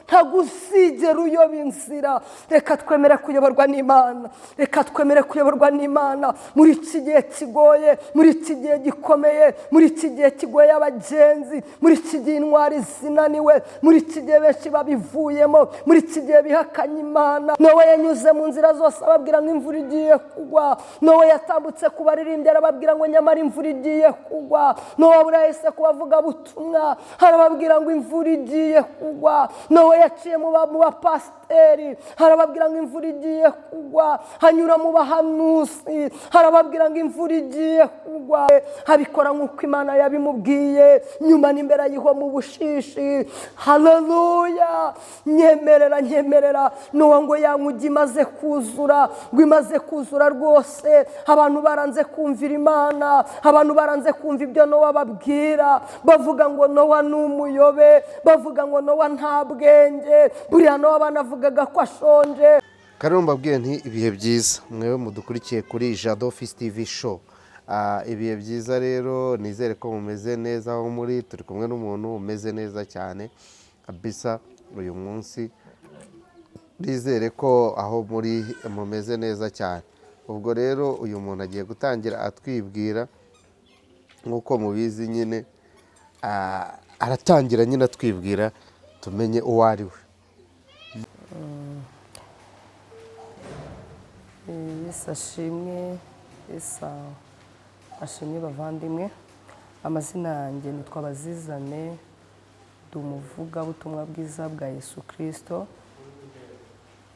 ntagusigera uyoba inzira. Reka twemere kuyoborwa n'Imana, reka twemere kuyoborwa n'Imana muri iki gihe kigoye, muri iki gihe gikomeye, muri iki gihe kigoye abagenzi, muri iki gihe intwari zinaniwe, muri iki gihe benshi babivuyemo, muri iki gihe bihakanye Imana. Nowa yanyuze mu nzira zose ababwira ngo imvura igiye kugwa. Nowa yatambutse kubaririmbira arababwira ngo nyamara imvura igiye kugwa. Nowa burahise kubavuga butumwa harababwira ngo imvura igiye kugwa. Nowa yaciye mu bapasiteri harababwira ngo imvura igiye kugwa. Hanyura mu bahanuzi harababwira ngo imvura igiye kugwa. Habikora nk'uko Imana yabimubwiye, nyuma n'imbere ayiho mu bushishi. Haleluya! Nyemerera Nowa ngo yankuge imaze kuzura, ngo imaze kuzura rwose. Abantu baranze kumvira Imana, abantu baranze kumva ibyo Nowa babwira, bavuga ngo Nowa ni umuyobe, bavuga ngo Nowa nta bwenge. Buriya Nowa banavugaga ko ashonje. Karero mbabwiye nti ibihe byiza mwewe mudukurikiye kuri Jado Office TV show. Ibihe byiza rero nizere ko mumeze neza aho muri, turi kumwe n'umuntu umeze neza cyane kabisa uyu munsi. Nizere ko aho muri mumeze neza cyane. Ubwo rero uyu muntu agiye gutangira atwibwira nk'uko mubizi nyine, aratangira nyine atwibwira tumenye uwo ari we. Yesu ashimwe, Yesu ashimwe bavandimwe. Amazina yanjye nitwa Bazizane, ndi umuvugabutumwa bwiza bwa Yesu Kristo.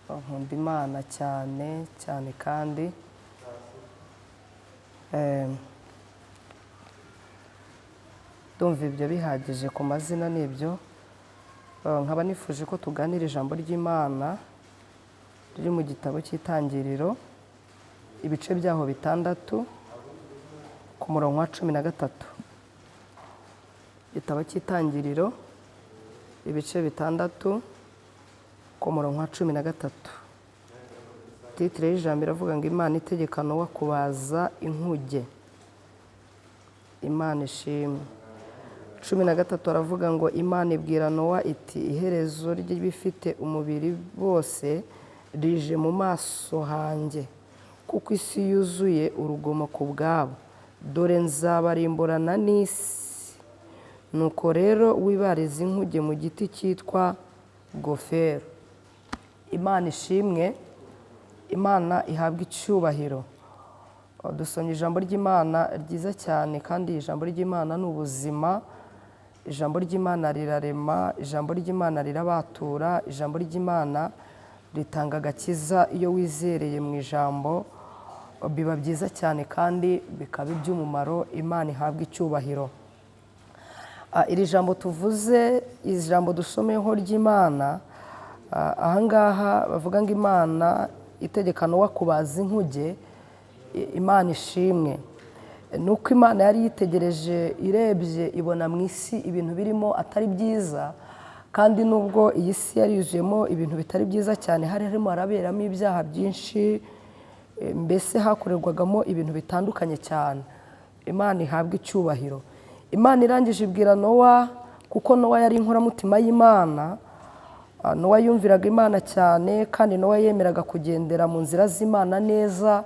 Nkunda Imana cyane cyane kandi ndumva ibyo bihagije ku mazina n'ibyo. Nkaba nifuje ko tuganira ijambo ry'Imana riri mu gitabo cy'Itangiriro, ibice byaho 6 ku murongo wa 13. Igitabo cy'Itangiriro ibice 6 ku murongo wa 13. Titire y'ijambo iravuga ngo Imana itegeka Nowa kubaza inkuge. Imana ishimwe. 13 aravuga ngo Imana ibwira Nowa iti iherezo ry'ibifite umubiri bose rije mu maso hanjye, kuko isi yuzuye urugomo ku bwabo, dore nzabarimburana n'isi. Nuko rero wibariza inkuge mu giti cyitwa gofero. Imana ishimwe, Imana ihabwa icyubahiro. Dusomye ijambo ry'Imana ryiza cyane, kandi ijambo ry'Imana ni ubuzima. Ijambo ry'Imana rirarema, ijambo ry'Imana rirabatura, ijambo ry'Imana ritanga agakiza. Iyo wizereye mu ijambo biba byiza cyane kandi bikaba iby'umumaro. Imana ihabwa icyubahiro. Iri jambo tuvuze, ijambo dusomeyeho ry'Imana, ahangaha bavuga ngo Imana itegeka Nowa kubaza inkuge. Imana ishimwe. Nuko Imana yari yitegereje, irebye ibona mu isi ibintu birimo atari byiza, kandi nubwo iyi si yari yuzuyemo ibintu bitari byiza cyane, harimo haraberamo ibyaha byinshi, mbese hakorerwagamo ibintu bitandukanye cyane. Imana ihabwa icyubahiro. Imana irangije ibwira Nowa, kuko Nowa yari inkoramutima y'Imana. Nowa yumviraga Imana cyane, kandi Nowa yemeraga kugendera mu nzira z'Imana neza.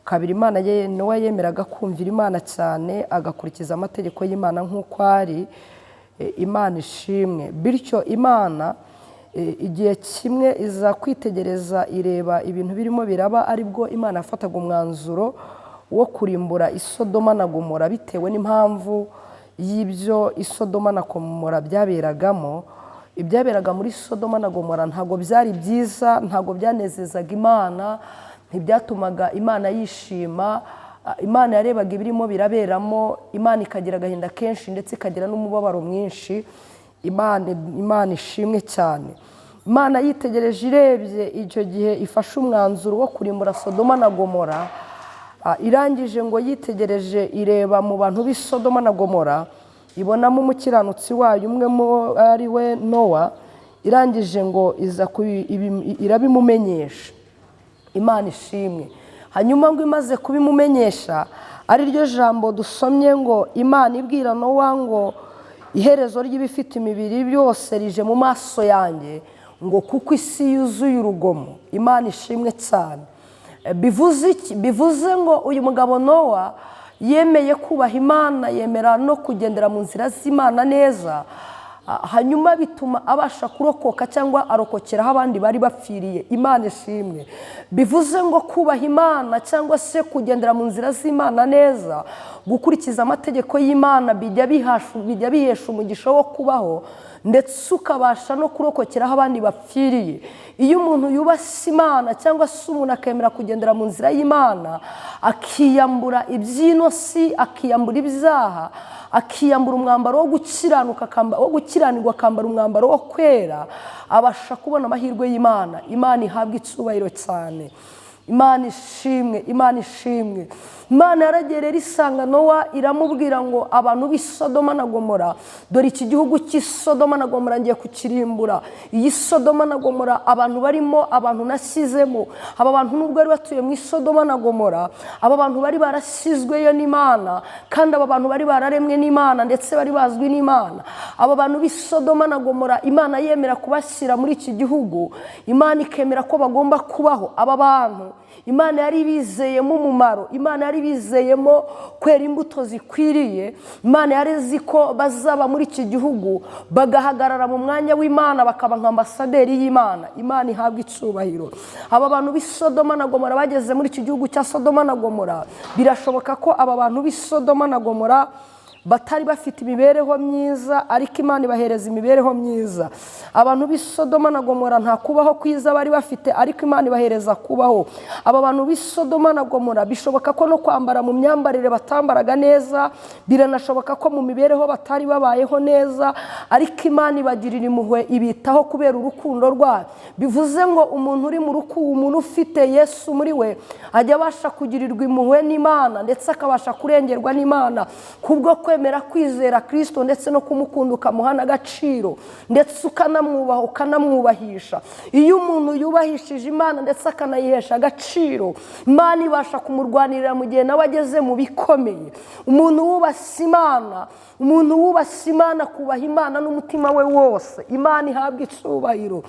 Kabiri, Nowa yemeraga kumvira Imana cyane, agakurikiza amategeko y'Imana nk'uko ari. Imana ishimwe. Bityo Imana igihe kimwe iza kwitegereza, ireba ibintu birimo biraba, aribwo Imana yafataga umwanzuro wo kurimbura Isodoma na Gomora bitewe n'impamvu y'ibyo Isodoma na Gomora byaberagamo. Ibyaberaga muri Sodoma na Gomora ntabwo byari byiza, ntabwo byanezezaga Imana, ntibyatumaga Imana yishima. Imana yarebaga ibirimo biraberamo, Imana ikagira agahinda kenshi ndetse ikagira n'umubabaro mwinshi. Imana ishimwe cyane. Imana yitegereje, irebye icyo gihe ifashe umwanzuro wo kurimbura Sodoma na Gomora. Irangije ngo yitegereje, ireba mu bantu b'i Sodoma na Gomora, ibonamo umukiranutsi wayo umwe ari we Nowa. Irangije ngo irabimumenyesha. Imana ishimwe. Hanyuma ngo imaze kubimumenyesha, ari ryo jambo dusomye ngo Imana ibwira Nowa ngo iherezo ry'ibifite imibiri byose rije mu maso yanjye, ngo kuko isi yuzuye urugomo. Imana ishimwe cyane. Bivuze iki? Bivuze ngo uyu mugabo Nowa yemeye kubaha Imana, yemera no kugendera mu nzira z'Imana neza, hanyuma bituma abasha kurokoka cyangwa arokokeraho abandi bari bapfiriye. Imana ishimwe. Bivuze ngo kubaha Imana cyangwa se kugendera mu nzira z'Imana neza, gukurikiza amategeko y'Imana bijya bihesha umugisha wo kubaho, ndetse ukabasha no kurokokeraho abandi bapfiriye. Iyo umuntu yubashye Imana cyangwa se umuntu akemera kugendera mu nzira y'Imana, akiyambura iby'inosi, akiyambura ibyaha, akiyambura umwambaro wo gukiranuka, wo gukiranirwa, akambara umwambaro wo kwera, abasha kubona amahirwe y'Imana. Imana ihabwa icyubahiro cyane. Imana ishimwe. Imana ishimwe. Imana yaragerera isanga Nowa, iramubwira ngo abantu b'i Sodoma na Gomora, dore iki gihugu cy'i Sodoma na Gomora ngiye kukirimbura. Iyi Sodoma na Gomora abantu barimo, abantu nashyizemo, aba bantu nubwo bari batuye mu Sodoma na Gomora, aba bantu bari barashyizweyo n'Imana, kandi aba bantu bari bararemwe n'Imana ndetse bari bazwi n'Imana. Aba bantu b'i Sodoma na Gomora Imana yemera kubashyira muri iki gihugu, Imana ikemera ko bagomba kubaho. Aba bantu Imana yari bizeyemo umumaro, Imana yari bizeyemo kwera imbuto zikwiriye. Imana yari izi ko bazaba muri iki gihugu bagahagarara mu mwanya w'Imana, bakaba nka ambasaderi y'Imana. Imana ihabwa icyubahiro. Aba bantu b'i Sodoma na Gomora bageze muri iki gihugu cya Sodoma na Gomora, birashoboka ko aba bantu b'i Sodoma na Gomora batari bafite imibereho myiza, ariko Imana ibahereza imibereho myiza. Abantu b'i Sodoma na Gomora nta kubaho kwiza bari bafite, ariko Imana ibahereza kubaho. Aba bantu b'i Sodoma na Gomora bishoboka ko no kwambara mu myambarire batambaraga neza, biranashoboka ko mu mibereho batari babayeho neza, ariko Imana ibagirira impuhwe, ibitaho kubera urukundo rwayo. Bivuze ngo umuntu uri mu rukundo, umuntu ufite Yesu muri we, ajya abasha kugirirwa impuhwe n'Imana, ndetse akabasha kurengerwa n'Imana kubwo kwemera kwizera Kristo, ndetse no kumukunda ukamuha n'agaciro, ndetse ukanamwubaha, ukanamwubahisha. Iyo umuntu yubahishije Imana ndetse akanayihesha agaciro, Imana ibasha kumurwanirira mu gihe nawe ageze mu bikomeye. Umuntu wubashye Imana, umuntu wubashye Imana, kubaha Imana n'umutima we wose, Imana ihabwa icyubahiro.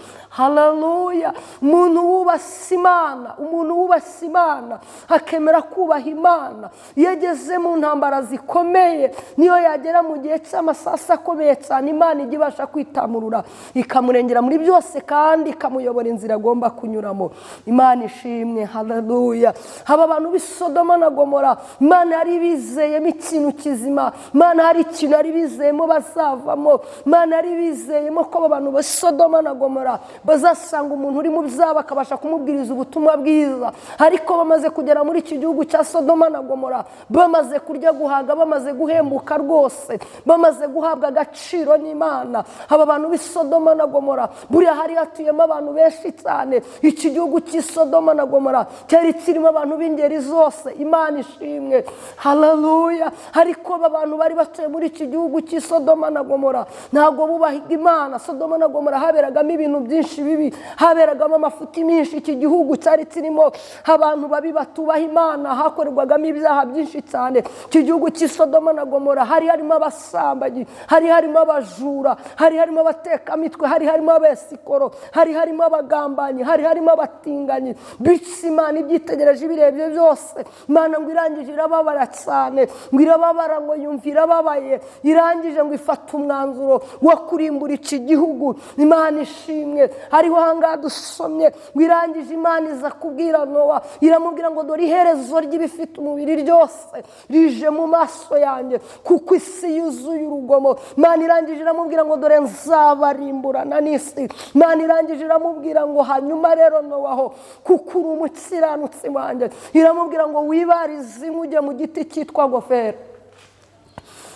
Haleluya. Umuntu wubashye Imana, umuntu wubashye Imana akemera kubaha Imana, iyo ageze mu ntambara zikomeye, niyo yagera mu gihe cy'amasasa akomeye cyane, Imana ijya ibasha kwitamurura ikamurengera muri byose, kandi ikamuyobora inzira agomba kunyuramo. Imana ishimwe. Haleluya. Aba bantu b'i Sodoma na Gomora Imana yari bizeyemo ikintu kizima, Imana hari ikintu yari bizeyemo bazavamo. Imana yari bizeyemo ko aba bantu b'i Sodoma na Gomora bazasanga umuntu uri mu byaha bakabasha kumubwiriza ubutumwa bwiza. Ariko bamaze kugera muri iki gihugu cya Sodoma na Gomora, bamaze kurya guhaga, bamaze guhembuka rwose, bamaze guhabwa agaciro n'Imana. Aba bantu b'i Sodoma na Gomora, buriya hari hatuyemo abantu benshi cyane. Iki gihugu cy'i Sodoma na Gomora cyari kirimo abantu b'ingeri zose. Imana ishimwe. Haleluya. Ariko aba bantu bari batuye muri iki gihugu cy'i Sodoma na Gomora ntabwo bubahiga Imana. Sodoma na Gomora haberagamo ibintu byinshi bibi, haberagamo amafuti menshi. Iki gihugu cyari kirimo abantu babi batubaha Imana, hakorerwagamo ibyaha byinshi cyane. Iki gihugu cy'i Sodoma na Gomora hari harimo abasambanyi, hari harimo abajura, hari harimo abatekamitwe, hari harimo abesikoro, hari harimo abagambanyi, hari harimo abatinganyi. Bityo Imana ibyitegereje ibirebye byose, Imana ngo irangije irababara cyane, ngo irababara, ngo yumva irababaye, irangije ngo ifata umwanzuro wo kurimbura iki gihugu. Imana ishimwe. Hariho ahangaha dusomye ngo irangije Imana iza kubwira Nowa, iramubwira ngo dore iherezo ry'ibifite umubiri ryose rije mu maso yanjye, kuko isi yuzuye urugomo. Imana irangije iramubwira ngo dore nzabarimburana n'isi. Imana irangije iramubwira ngo hanyuma rero Nowaho, kuko uri umukiranutsi wanjye, iramubwira ngo wibarize inkuge mu giti cyitwa gofero.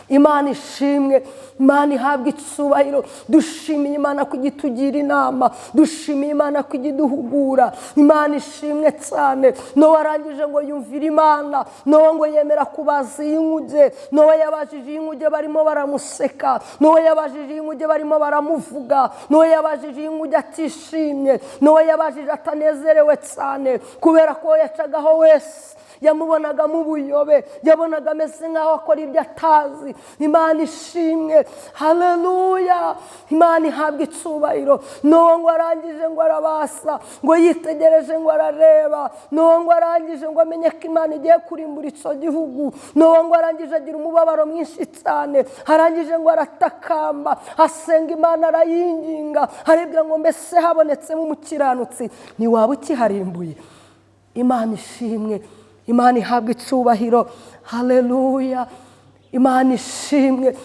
Imana ishimwe. Imana ihabwa icyubahiro. Dushimiye Imana ko itugira inama, dushimiye Imana ko iduhugura. Imana ishimwe cyane. Nowa arangije ngo yumvire Imana, Nowa ngo yemera kubaza iyi nkuge. Nowa yabajije iyi nkuge barimo baramuseka, Nowa yabajije iyi nkuge barimo baramuvuga, Nowa yabajije iyi nkuge atishimye, Nowa yabajije atanezerewe cyane, kubera ko yacagaho wese yamubonagamo ubuyobe, yabonaga ameze nk'aho akora ibyo atazi. Imana ishimwe, haleluya. Imana ihabwa icyubahiro. Nowa ngo arangije ngo arabasa, ngo yitegereje ngo arareba. Nowa ngo arangije ngo amenye ko Imana igiye kurimbura icyo gihugu. Nowa ngo arangije agira umubabaro mwinshi cyane, arangije ngo aratakamba, asenga Imana, arayinginga, aribwira ngo mbese habonetsemo umukiranutsi ntiwaba ukiharimbuye. Imana ishimwe, Imana ihabwa icyubahiro, haleluya. Imana ishimwe.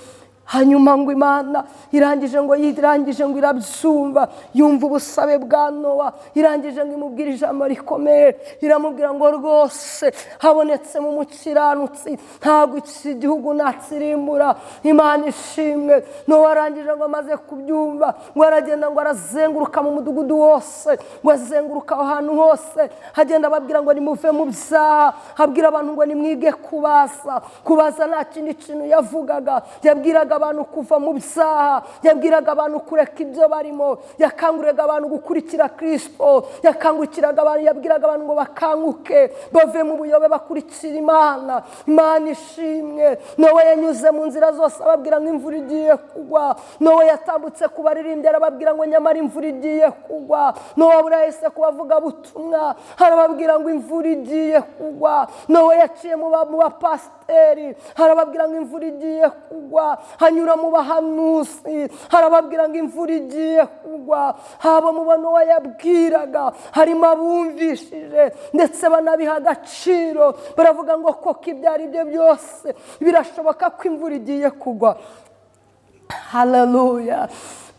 Hanyuma ngo Imana irangije ngo irabyumva, yumva ubusabe bwa Nowa, irangije ngo imubwira ijambo rikomeye, iramubwira ngo rwose habonetsemo umukiranutsi, ntabwo iki gihugu nakirimbura. Imana ishimwe. Nowa arangije ngo amaze kubyumva, ngo aragenda ngo arazenguruka mu mudugudu wose, ngo azenguruka aho hantu hose, agenda ababwira ngo nimuve mu byaha, abwira abantu ngo nimwige kubaza. Kubaza nta kindi kintu yavugaga, yabwiraga abantu kuva mu byaha, yabwiraga abantu kureka ibyo barimo, yakanguriraga abantu gukurikira Kristo, yakanguriraga abantu, yabwiraga abantu ngo bakanguke bave mu buyobe bakurikira Imana. Imana ishimwe. Nowa yanyuze mu nzira zose ababwira ngo imvura igiye kugwa. Nowa yatambutse kubaririmbira arababwira ngo nyamara imvura igiye kugwa. Nowa burahise kubavuga butumwa, arababwira ngo imvura igiye kugwa. Nowa yaciye mu bapasiteri, arababwira ngo imvura igiye kugwa. Hanyura mu bahanuzi, arababwira ngo imvura igiye kugwa. Haba mu bantu yabwiraga harimo abumvishije ndetse banabiha agaciro, baravuga ngo koko ibyo ari byo byose birashoboka ko imvura igiye kugwa. Haleluya.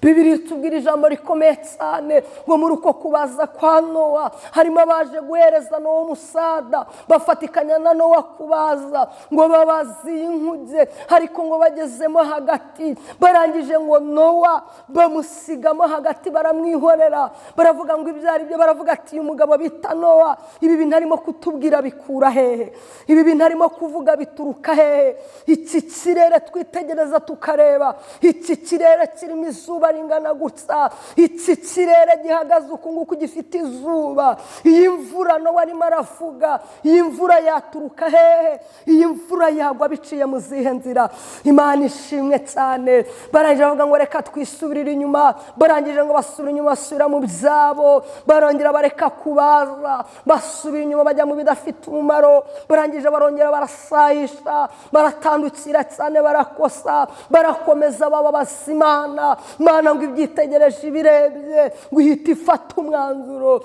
Bibiliya itubwira ijambo rikomeye cyane ngo muri uko kubaza kwa Nowa harimo abaje guhereza Nowa umusada, bafatikanya na Nowa kubaza ngo babaze inkuge, ariko ngo bagezemo hagati, barangije ngo Nowa bamusigamo hagati, baramwihorera, baravuga ngo ibyo ari byo, baravuga ati uyu mugabo bita Nowa ibi bintu arimo kutubwira bikura hehe, ibi bintu arimo kuvuga bituruka hehe? Iki kirere twitegereza tukareba, iki kirere kirimo izuba ringana gutya, iki kirere gihagaze uku nguku gifite izuba, iyi mvura Nowa arimo aravuga, iyi mvura yaturuka hehe? Iyi mvura yagwa biciye mu zihe nzira? Imana ishimwe cyane. Barangije bavuga ngo reka twisubirire inyuma, barangije ngo basubira inyuma, basubira mu byabo, barongera bareka kubaza, basubira inyuma bajya mu bidafite umumaro, barangije barongera barasayisha, baratandukira cyane, barakosa, barakomeza bababaza Imana. Imana ngo ibyitegereje ibirebye, ngo ihita ifata umwanzuro.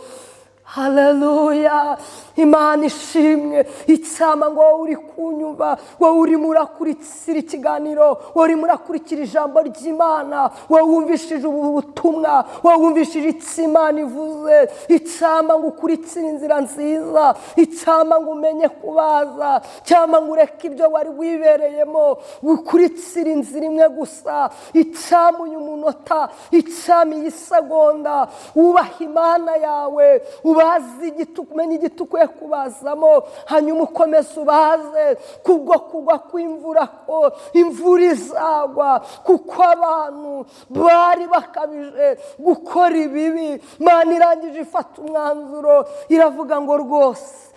Haleluya. Imana ishimwe. Icyama ngo wowe uri kunyumva, wowe urimo urakurikira ikiganiro, wowe urimo urakurikira ijambo ry'Imana, wowe wumvishije ubu butumwa, wowe wumvishije icyo Imana ivuze, icyama ngo ukurikire inzira nziza, icyama ngo umenye kubaza, icyama ngo ureke ibyo wari wibereyemo, ukurikire inzira imwe gusa, icyama uyu munota, icyama iyi segonda, wubaha Imana yawe, ubazi igituku, umenye igituku kubazamo, hanyuma ukomeze ubaze kubwo kugwa kw'imvura, ko imvura izagwa, kuko abantu bari bakabije gukora ibibi. Imana irangije ifata umwanzuro, iravuga ngo rwose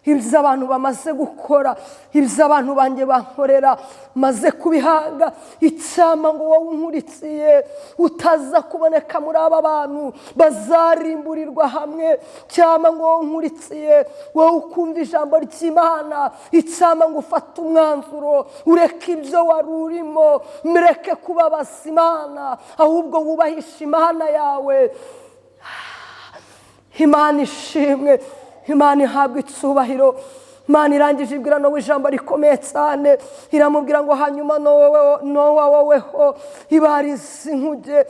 ibyo abantu bamaze gukora, ibyo abantu banjye bankorera maze kubihanga. Icyama ngo wowe unkurikiye utaza kuboneka muri aba bantu bazarimburirwa hamwe, icyama ngo wowe unkurikiye, wowe ukumva ijambo ry'Imana, icyama ngo ufate umwanzuro, ureke ibyo wari urimo, mureke kubabaza Imana, ahubwo wubahishe Imana yawe. Imana ishimwe. Imana ihabwa icyubahiro. Imana irangije ibwira Nowa ijambo rikomeye cyane, iramubwira ngo hanyuma Nowa woweho ibarize inkuge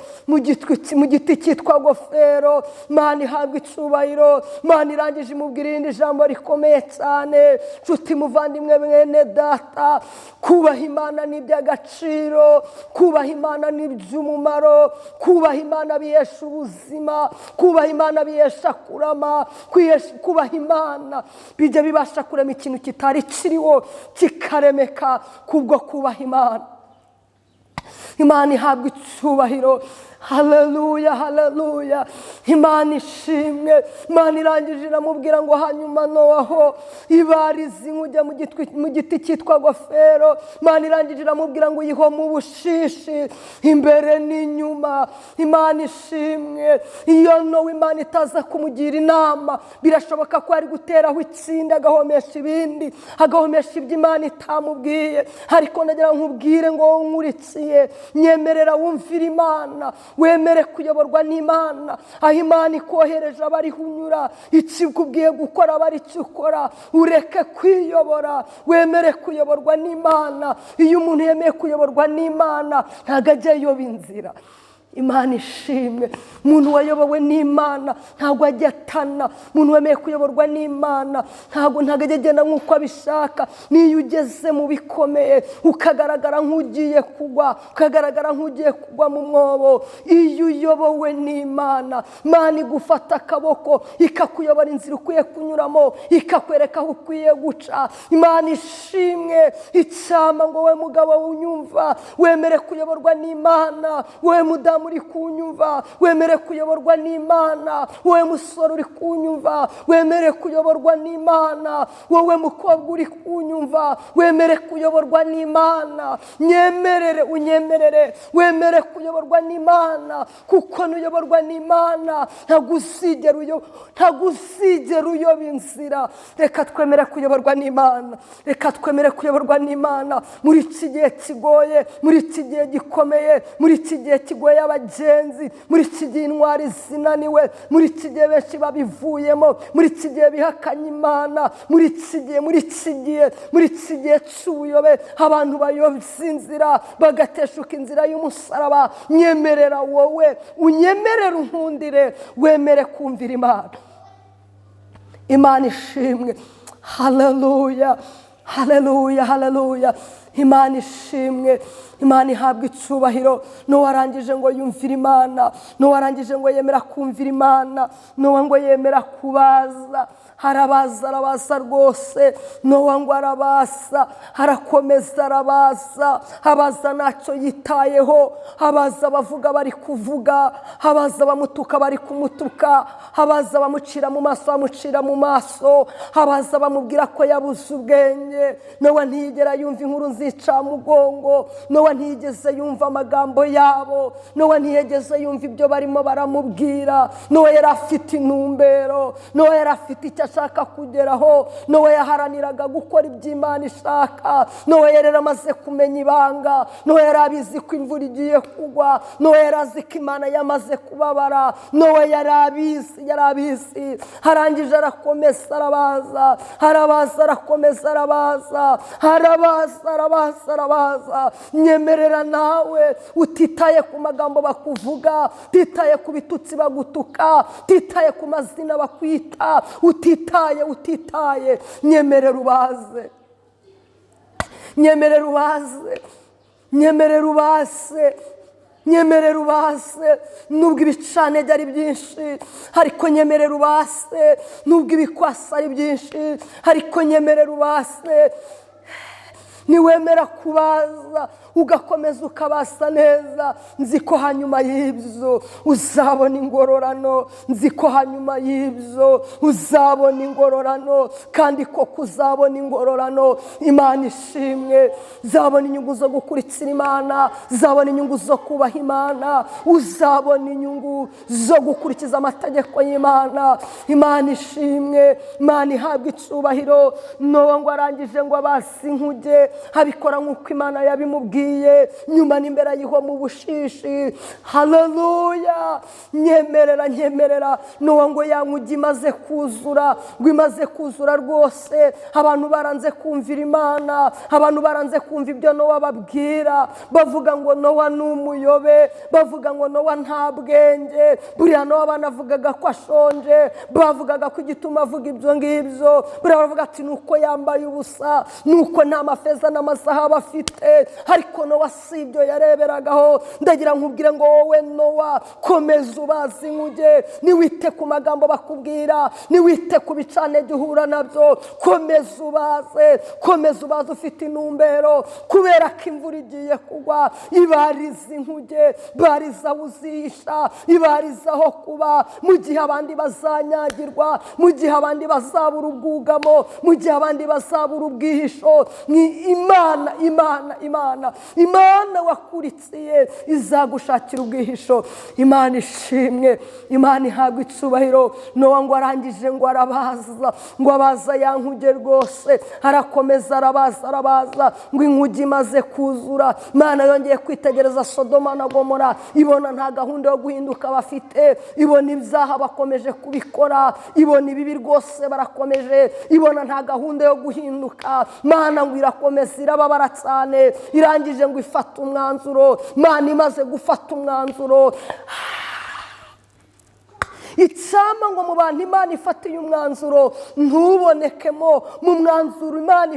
mu giti cyitwa gofero. Imana ihabwa icyubahiro. Imana irangije imubwira irindi jambo rikomeye cyane. Nshuti muvandimwe mwene data, kubaha Imana ni iby'agaciro, kubaha Imana ni iby'umumaro, kubaha Imana bihesha ubuzima, kubaha Imana bihesha kurama, kubaha Imana bijya bibasha kurema ikintu kitari kiriho kikaremeka kubwo kubaha Imana. Imana ihabwa icyubahiro. haleluya haleluya. Imana ishimwe. Imana irangije iramubwira ngo hanyuma Nowaho ibarize ujya mu giti cyitwa gofero. Imana irangije iramubwira ngo uyihome ubushishi imbere n'inyuma. Imana ishimwe. Iyo Nowa Imana itaza kumugira inama, birashoboka ko ari guteraho itsinda agahomesha ibindi, agahomesha ibyo Imana itamubwiye. Ariko ndagira nkubwire ngo wowe unkurikiye, nyemerera wumvire Imana, wemere kuyoborwa n'Imana. Aho Imana ikohereje abari unyura, ikikubwiye gukora aba ari cyo ukora. Ureke kwiyobora, wemere kuyoborwa n'Imana. Iyo umuntu yemeye kuyoborwa n'Imana ntabwo ajya ayoba inzira. Imana ishimwe. Umuntu wayobowe n'Imana ntabwo ajya atana. Umuntu wemeye kuyoborwa n'Imana ntabwo ajya agenda nk'uko abishaka. Niyo ugeze mu bikomeye ukagaragara nk'ugiye kugwa, ukagaragara nk'ugiye kugwa mu mwobo, iyo uyobowe n'Imana, Imana igufata akaboko ikakuyobora inzira ukwiye kunyuramo, ikakwereka aho ukwiye guca. Imana ishimwe. Icyama ngo we mugabo unyumva, wemere kuyoborwa n'Imana. We mudamu uri kunyumva, wemere kuyoborwa n'Imana. Wowe musore uri kunyumva, wemere kuyoborwa n'Imana. Wowe mukobwa uri kunyumva, wemere kuyoborwa n'Imana. Nyemerere, unyemerere, wemere kuyoborwa n'Imana, kuko nuyoborwa n'Imana ntabwo uzigera uyoba inzira. Reka twemere kuyoborwa n'Imana, reka twemere kuyoborwa n'Imana muri iki gihe kigoye, muri iki gihe gikomeye, muri iki gihe kigoye abagenzi, muri iki gihe intwari zinaniwe, muri iki gihe benshi babivuyemo, muri iki gihe bihakanye Imana, muri iki gihe cy'ubuyobe abantu bayobya inzira bagateshuka inzira y'umusaraba. Nyemerera wowe, unyemerere unkundire, wemere kumvira Imana. Imana ishimwe. Haleluya haleluya haleluya. Imana ishimwe. Imana ihabwa icyubahiro. Nowa arangije ngo yumvire Imana, Nowa arangije ngo yemera kumvira Imana, Nowa ngo yemera kubaza. Arabaza rwose. Nowa ngo arabaza, arakomeza arabaza, abaza ntacyo yitayeho, abaza bavuga bari kuvuga, abaza bamutuka bari kumutuka, abaza bamucira mu maso bamucira mu maso, abaza bamubwira ko yabuze ubwenge. Nowa ntiyigera yumva inkuru nzica mugongo, Nowa ntiyigeze yumva amagambo yabo, Nowa ntiyigeze yumva ibyo barimo baramubwira. Nowa yari afite intumbero, Nowa yari afite icyo ashaka kugeraho. Nowa yaharaniraga gukora ibyo Imana ishaka. Nowa yari amaze kumenya ibanga. Nowa yari abizi ko imvura igiye kugwa. Nowa yari azi ko Imana yamaze kubabara. Nowa yari abizi. Arangije arakomeza arabaza, arakomeza arabaza. Nyemerera nawe utitaye ku magambo bakuvuga, utitaye ku bitutsi bagutuka, utitaye ku mazina bakwita, utitaye. Nyemerera ubaze. Nubwo ibicanege ari byinshi, ariko nyemerera ubase. Nubwo ibikwasa ari byinshi, ariko nyemerera ubase. Niwemera kubaza ugakomeza ukabasa neza, nzi ko hanyuma y'ibyo uzabona ingororano. Kandi koko uzabona ingororano. Imana ishimwe. Uzabona inyungu zo gukurikira Imana, uzabona inyungu zo kubaha Imana, uzabona inyungu zo gukurikiza amategeko y'Imana. Imana ishimwe. Imana ihabwa icyubahiro. Nowa ngo arangije ngo abase inkuge, abikora nk'uko Imana yabimubwiye. Nyuma n'imbere yiho mu bushishi. Haleluya. Nyemerera. Nowa ngo yankuge imaze kuzura, ngo imaze kuzura rwose. Abantu baranze kumvira Imana, abantu baranze kumva ibyo Nowa babwira. Bavuga ngo Nowa ni umuyobe, bavuga ngo Nowa nta bwenge. Buriya Nowa banavugaga ko ashonje, bavugaga ko igituma avuga ibyo ngibyo. Buriya bavuga ati nuko yambaye ubusa, nuko nta mafeza n'amazahabu afite. Ariko Nowa si ibyo yareberagaho. Ndagira nkubwire ngo wowe Nowa, komeza ubaze inkuge, niwite ku magambo bakubwira, niwite ku bicane gihura nabyo, komeza ubaze ufite intumbero, kubera ko imvura igiye kugwa. Ibariza inkuge, bariza aho uzihisha, ibariza aho kuba, mu gihe abandi bazanyagirwa, mu gihe abandi bazabura ubwugamo, mu gihe abandi bazabura ubwihisho. Ni Imana wakurikiye izagushakira ubwihisho. Imana ishimwe, Imana ihabwa icyubahiro. Nowa ngo arangije ngo arabaza, ngo abaza ya nkuge rwose, arakomeza arabaza ngo inkuge imaze kuzura. Imana yongeye kwitegereza Sodoma na Gomora, ibona nta gahunda yo guhinduka bafite, ibona ibyaha bakomeje kubikora, ibona ibibi rwose barakomeje, ibona nta gahunda yo guhinduka. Imana ngo irakomeza irababara cyane, irangije ngo ifata umwanzuro. Imana imaze gufata umwanzuro, icyama ngo mu bantu Imana ifatiye umwanzuro ntubonekemo. Mu mwanzuro Imana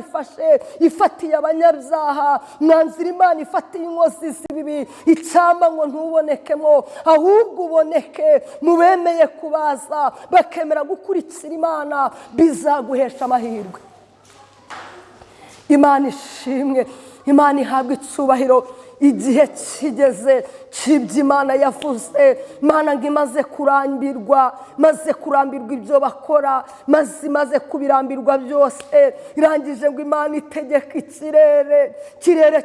ifatiye abanyabyaha, mwanzuro Imana ifatiye inkozi z'ibibi, icyama ngo ntubonekemo, ahubwo uboneke mu bemeye kubaza bakemera gukurikira Imana, bizaguhesha amahirwe. Imana ishimwe, Imana ihabwa icyubahiro. Igihe kigeze cy'ibyo Imana yavuze, Imana ngo imaze kurambirwa ibyo bakora, maze kubirambirwa byose, irangije ngo Imana itegeka ikirere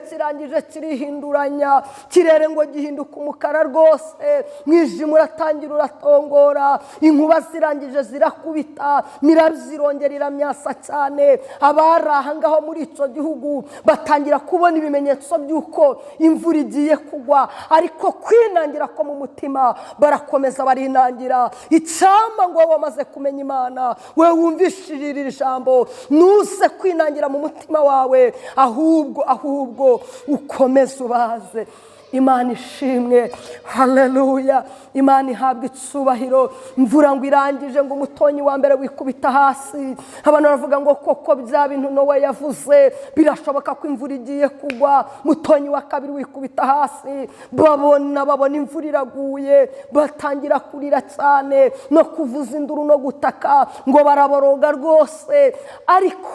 kirangije kirihinduranya, ikirere ngo gihinduka umukara rwose, mwijima uratangira uratongora, inkuba zirangije zirakubita, imirabyo irongera iramyasa cyane. Abari aha ngaho muri icyo gihugu batangira kubona ibimenyetso by'uko imvura igiye kugwa, ariko kwinangira ko mu mutima barakomeza barinangira. Icyama ngo wamaze kumenya Imana, we wumvishije iri jambo, nuze kwinangira mu mutima wawe, ahubwo ukomeze ubaze. Imana ishimwe, haleluya. Imana ihabwa icyubahiro. Imvura ngo irangije ngo umutonyi wa mbere wikubita hasi, abantu baravuga ngo koko bya bintu Nowa yavuze birashoboka ko imvura igiye kugwa. Umutonyi wa kabiri wikubita hasi, babona imvura iraguye, batangira kurira cyane no kuvuza induru no gutaka, ngo baraboroga rwose. Ariko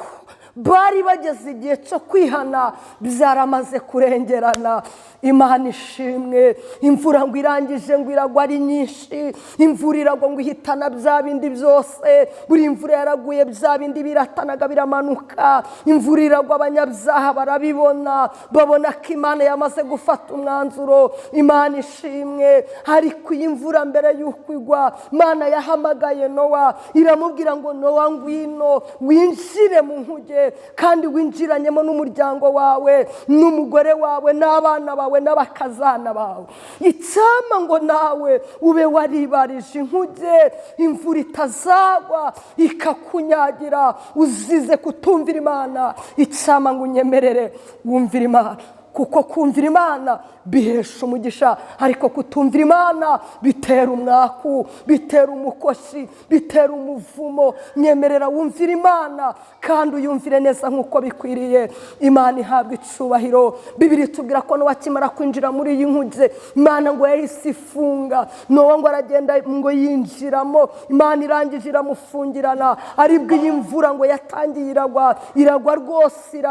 bari bageze igihe cyo kwihana, byaramaze kurengerana. Imana ishimwe, imvura ngo irangije ngo iragwa ari nyinshi, imvura iragwa ngo ihitana bya bindi byose. Buri imvura yaraguye bya bindi biratanaga biramanuka, imvura iragwa, abanyabyaha barabibona, babona ko Imana yamaze gufata umwanzuro. Imana ishimwe. Ariko iyi mvura mbere y'uko igwa, Imana yahamagaye Nowa, iramubwira ngo Nowa ngwino winjire mu nkuge, kandi winjiranyemo n'umuryango wawe n'umugore wawe n'abana bawe n'abakazana bawe. Icyama ngo nawe ube waribarije inkuge, imvura itazagwa ikakunyagira uzize kutumvira Imana. Icyama ngo unyemerere wumvire Imana, kuko kumvira Imana bihesha umugisha, ariko kutumvira Imana bitera umwaku, bitera umukoshi, bitera umuvumo. Nyemerera wumvira Imana kandi uyumvire neza nk'uko bikwiriye. Imana ihabwa icyubahiro. Bibiri tubwira ko Nowa akimara kwinjira muri iyi nkuge, Imana ngo yahise ifunga Nowa, ngo aragenda ngo yinjiramo, Imana irangije iramufungirana. Aribwo iyi mvura ngo yatangiye iragwa rwose,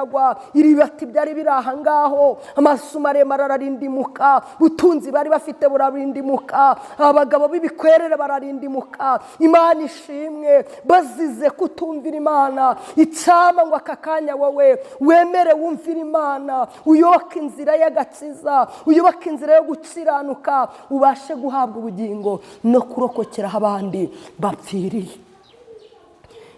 ibibati byari biri aha ngaho, amazu maremare ararindimuka, ubutunzi bari bafite burarindimuka, abagabo b'ibikwerere bararindimuka. Imana ishimwe, bazize kutumvira Imana. Icyama ngo aka kanya wowe wemere wumvira Imana, uyoboke inzira y'agakiza, uyoboke inzira yo gukiranuka, ubashe guhabwa ubugingo no kurokokera abandi bapfiriye.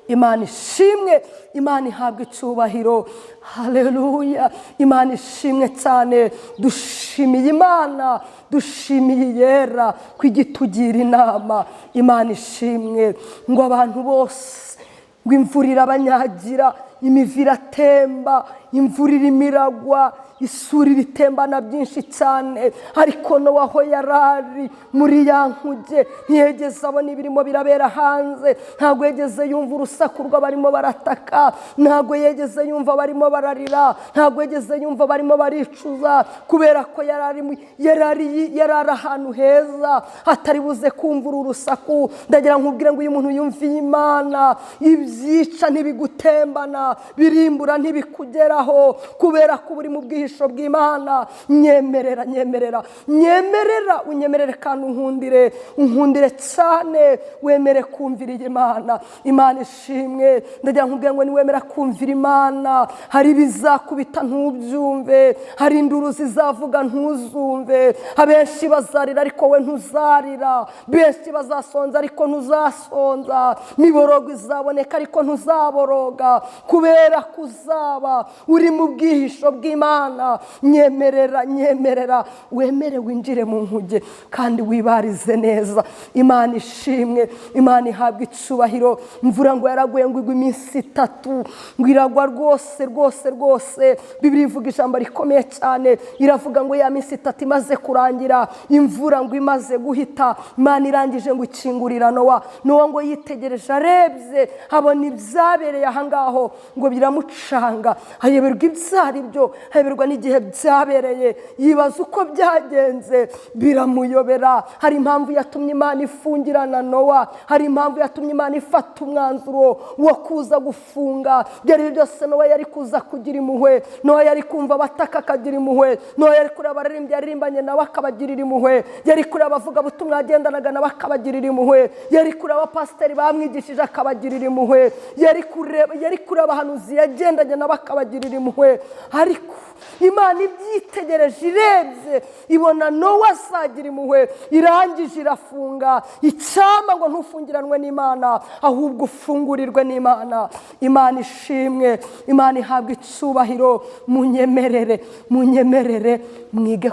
Imana ishimwe, Imana ihabwa icyubahiro. Haleluya. Imana ishimwe cyane. Dushimiye Imana, dushimiye yera kwigitugira inama. Imana ishimwe. Ngo abantu bose ngo imvura irabanyagira, imivu iratemba, imvura irimo iragwa, isuri ritembana byinshi cyane, ariko Nowa aho yarari muri ya nkuge ntiyigeze abona ibirimo birabera hanze, ntabwo yigeze yumva urusaku rw'abarimo barataka, ntabwo yigeze yumva barimo bararira, ntabwo yigeze yumva barimo baricuza, kubera ko yarari ahantu heza hatari buze kumva uru rusaku. Ndagira nkubwire ngo uyu muntu yumviye Imana, ibyica ntibigutembana, birimbura ntibikugeraho, kubera ko uri mu bwihisho bw'Imana. Nyemerera unyemerere kandi unkundire cyane, wemere kumvira Imana. Imana ishimwe. Ndagira nkubwire ngo niwemera kumvira Imana, hari ibizakubita ntubyumve, hari induru zizavuga ntuzumve, abenshi bazarira ariko we ntuzarira, benshi bazasonza ariko ntuzasonza, miborogo izaboneka ariko ntuzaboroga, kubera kuzaba uri mu bwihisho bw'Imana. Nyemerera wemere winjire mu nkuge kandi wibarize neza. Imana ishimwe, Imana ihabwa icubahiro. Imvura ngo yaraguye ngo igwe iminsi 3, ngo iragwa rwose. Bibiliya ivuga ijambo rikomeye cyane, iravuga ngo ya minsi 3 imaze kurangira, imvura ngo imaze guhita, Imana irangije ngo ikingurira Nowa ngo yitegereje arebye abona ibyabereye ahangaho, ngo biramucanga, ayoberwa ibyari byo, ayoberwa n'igihe byabereye, yibaza uko byagenze, biramuyobera. Hari impamvu yatumye Imana ifungirana Nowa, hari impamvu yatumye Imana ifata umwanzuro wo kuza gufunga. Byari byose Nowa yari kuza kugira impuhwe, Nowa yari kumva abataka akagira impuhwe, Nowa yari kureba abaririmbyi yaririmbanye nabo akabagirira impuhwe, yari kureba abavuga butumwa yagendanaga nabo akabagirira impuhwe, yari kureba abapasiteri bamwigishije akabagirira impuhwe, yari kureba abahanuzi yagendanye nabo akabagirira impuhwe. Ariko Imana ibyitegereje irebye ibona Nowa azagira impuhwe, irangije irafunga. Icyama ngo ntufungiranwe n'Imana, ahubwo ufungurirwe n'Imana. Imana ishimwe, Imana ihabwa icubahiro. Munyemerere mwige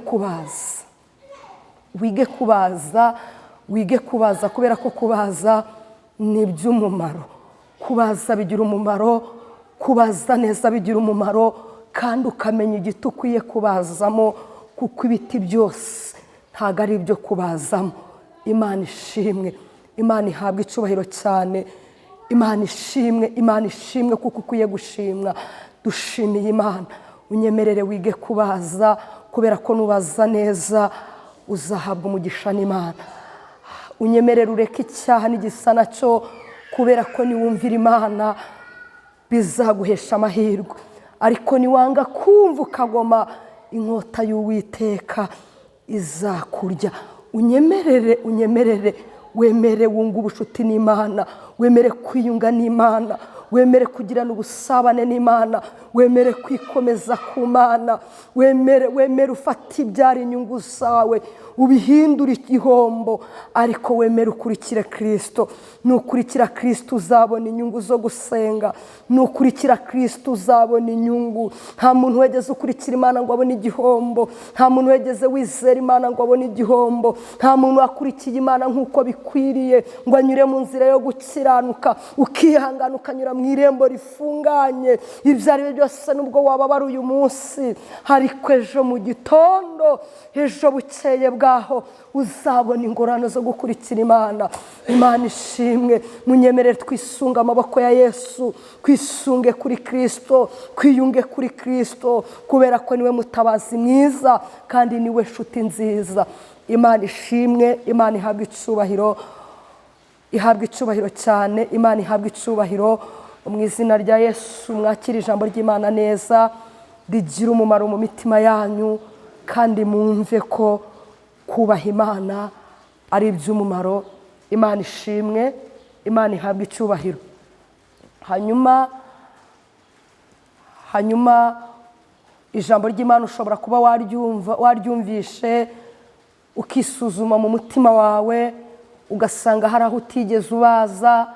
kubaza, wige kubaza, kubera ko kubaza ni iby'umumaro. Kubaza bigira umumaro, kubaza neza bigira umumaro, kandi ukamenya igiti ukwiye kubazamo, kuko ibiti byose ntabwo ari ibyo kubazamo. Imana ishimwe, Imana ihabwa icubahiro cyane. Imana ishimwe kuko ukwiye gushimwa. Dushimiye Imana. Unyemerere wige kubaza, kubera ko nubaza neza uzahabwa umugisha n'Imana. Unyemerere ureke icyaha n'igisa nacyo, kubera ko niwumvira Imana bizaguhesha amahirwe. Ariko niwanga kumva ukagoma, inkota y'Uwiteka izakurya. Unyemerere wemere wunga ubucuti n'Imana, wemere kwiyunga n'Imana, wemere kugirana ubusabane n'Imana, wemere kwikomeza ku Mana, wemere ufata ibyara inyungu zawe ubihindura igihombo, ariko wemere ukurikire Kristo. Nukurikira Kristo uzabona inyungu zo gusenga, nukurikira Kristo uzabona inyungu. Nta muntu wegeze ukurikira Imana ngo abone igihombo, nta muntu wegeze wizera Imana ngo abone igihombo, nta muntu wakurikiye Imana nk'uko bikwiriye ngo anyure mu nzira yo gukiranuka, ukihangana ukanyura mu irembo rifunganye. Ibyo ari byo byose nubwo wababara uyu munsi, ariko ejo mu gitondo, ejo bukeye bwaho uzabona ingorane zo gukurikira Imana. Imana ishimwe. Munyemerere twisunga amaboko ya Yesu, twisunge kuri Kristo, kwiyunge kuri Kristo, kubera ko niwe mutabazi mwiza kandi niwe nshuti nziza. Imana ishimwe, Imana ihabwa icubahiro cyane. Imana ihabwa icubahiro. Mu izina rya Yesu mwakira ijambo ry'Imana neza, rigira umumaro mu mitima yanyu, kandi mwumve ko kubaha Imana ari iby'umumaro. Imana ishimwe, Imana ihabwa icubahiro. Hanyuma ijambo ry'Imana ushobora kuba waryumvishe, ukisuzuma mu mutima wawe, ugasanga hari aho utigeze ubaza,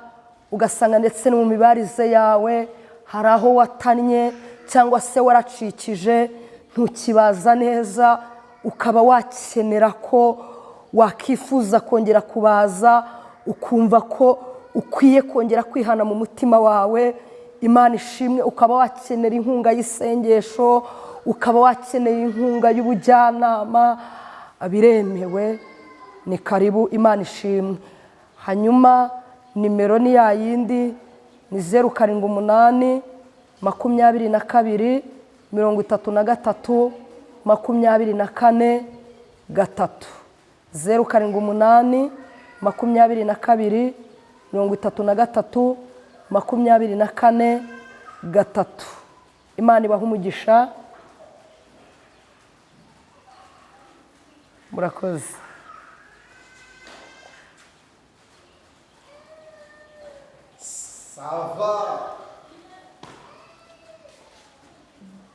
ugasanga ndetse no mu mibarize yawe hari aho watannye cyangwa se waracikije, ntukibaza neza, ukaba wakenera ko wakifuza kongera kubaza, ukumva ko ukwiye kongera kwihana mu mutima wawe. Imana ishimwe. Ukaba wakenera inkunga y'isengesho, ukaba wakenera inkunga y'ubujyanama, biremewe, ni karibu. Imana ishimwe. Hanyuma nimero ni ya yindi, ni 078 22 33 24 3, 078 22 33 24 3. Imana ibaha umugisha. Murakoze.